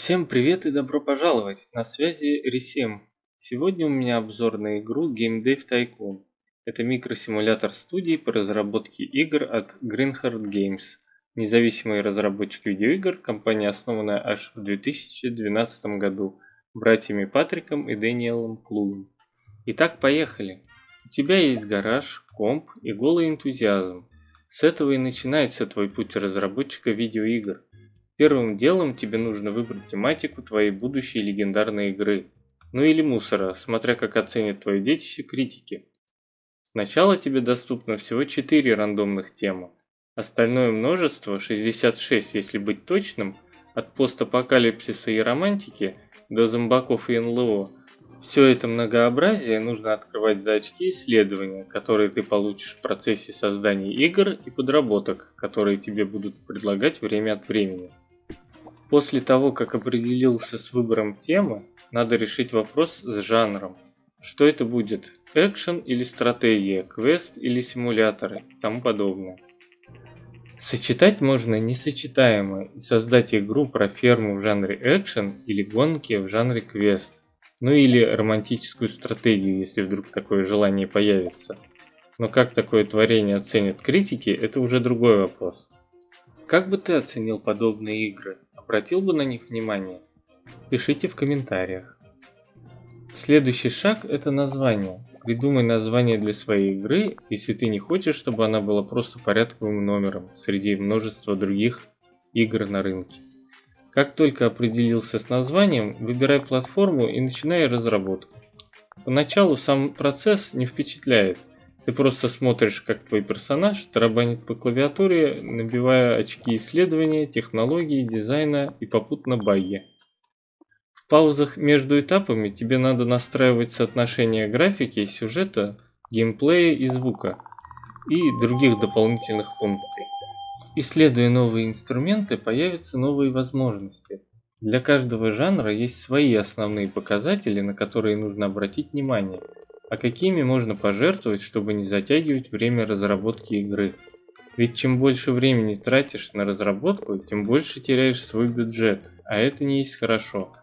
Всем привет и добро пожаловать! На связи Ресем. Сегодня у меня обзор на игру Game Dev Tycoon. Это микросимулятор студии по разработке игр от Greenheart Games, независимый разработчик видеоигр, компания, основанная аж в 2012 году братьями Патриком и Дэниелом Клуем. Итак, поехали! У тебя есть гараж, комп и голый энтузиазм. С этого и начинается твой путь разработчика видеоигр. Первым делом тебе нужно выбрать тематику твоей будущей легендарной игры. Ну или мусора, смотря как оценят твое детище критики. Сначала тебе доступно всего 4 рандомных темы. Остальное множество, 66 если быть точным, от постапокалипсиса и романтики до зомбаков и НЛО. Все это многообразие нужно открывать за очки исследования, которые ты получишь в процессе создания игр и подработок, которые тебе будут предлагать время от времени. После того, как определился с выбором темы, надо решить вопрос с жанром. Что это будет? Экшен или стратегия, квест или симуляторы и тому подобное. Сочетать можно несочетаемое и создать игру про ферму в жанре экшен или гонки в жанре квест. Ну или романтическую стратегию, если вдруг такое желание появится. Но как такое творение оценят критики, это уже другой вопрос. Как бы ты оценил подобные игры? Обратил бы на них внимание? Пишите в комментариях. Следующий шаг – это название. Придумай название для своей игры, если ты не хочешь, чтобы она была просто порядковым номером среди множества других игр на рынке. Как только определился с названием, выбирай платформу и начинай разработку. Поначалу сам процесс не впечатляет. Ты просто смотришь, как твой персонаж тарабанит по клавиатуре, набивая очки исследования, технологий, дизайна и попутно баги. В паузах между этапами тебе надо настраивать соотношение графики, сюжета, геймплея и звука, и других дополнительных функций. Исследуя новые инструменты, появятся новые возможности. Для каждого жанра есть свои основные показатели, на которые нужно обратить внимание, а какими можно пожертвовать, чтобы не затягивать время разработки игры. Ведь чем больше времени тратишь на разработку, тем больше теряешь свой бюджет, а это не есть хорошо.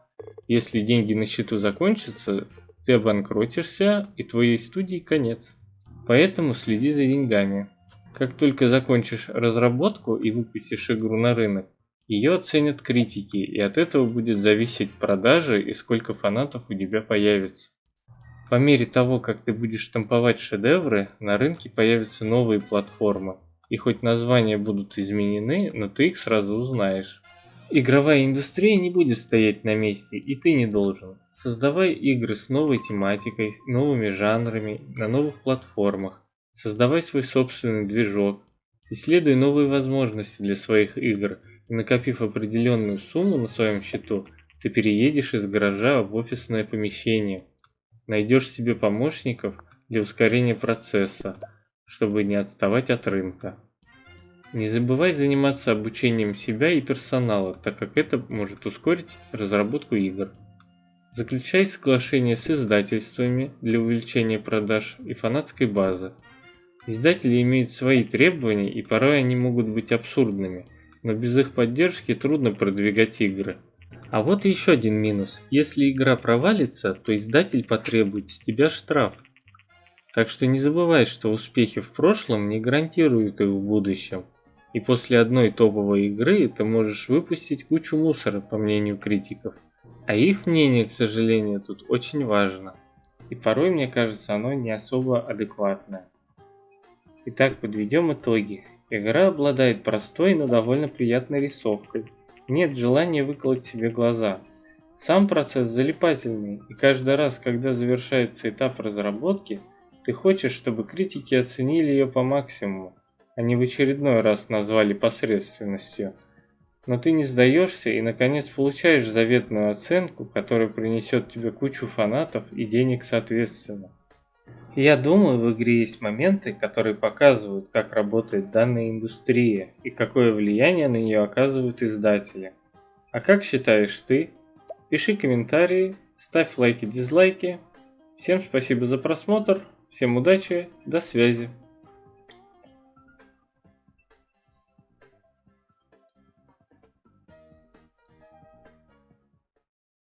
Если деньги на счету закончатся, ты обанкротишься и твоей студии конец. Поэтому следи за деньгами. Как только закончишь разработку и выпустишь игру на рынок, ее оценят критики, и от этого будет зависеть продажи и сколько фанатов у тебя появится. По мере того, как ты будешь штамповать шедевры, на рынке появятся новые платформы, и хоть названия будут изменены, но ты их сразу узнаешь. Игровая индустрия не будет стоять на месте, и ты не должен. Создавай игры с новой тематикой, новыми жанрами, на новых платформах. Создавай свой собственный движок. Исследуй новые возможности для своих игр, и накопив определенную сумму на своем счету, ты переедешь из гаража в офисное помещение. Найдешь себе помощников для ускорения процесса, чтобы не отставать от рынка. Не забывай заниматься обучением себя и персонала, так как это может ускорить разработку игр. Заключай соглашения с издательствами для увеличения продаж и фанатской базы. Издатели имеют свои требования, и порой они могут быть абсурдными, но без их поддержки трудно продвигать игры. А вот еще один минус. Если игра провалится, то издатель потребует с тебя штраф. Так что не забывай, что успехи в прошлом не гарантируют их в будущем. И после одной топовой игры ты можешь выпустить кучу мусора, по мнению критиков. А их мнение, к сожалению, тут очень важно. И порой, мне кажется, оно не особо адекватное. Итак, подведем итоги. Игра обладает простой, но довольно приятной рисовкой. Нет желания выколоть себе глаза. Сам процесс залипательный, и каждый раз, когда завершается этап разработки, ты хочешь, чтобы критики оценили ее по максимуму, а не в очередной раз назвали посредственностью. Но ты не сдаешься и наконец получаешь заветную оценку, которая принесет тебе кучу фанатов и денег соответственно. Я думаю, в игре есть моменты, которые показывают, как работает данная индустрия и какое влияние на нее оказывают издатели. А как считаешь ты? Пиши комментарии, ставь лайки, дизлайки. Всем спасибо за просмотр, всем удачи, до связи.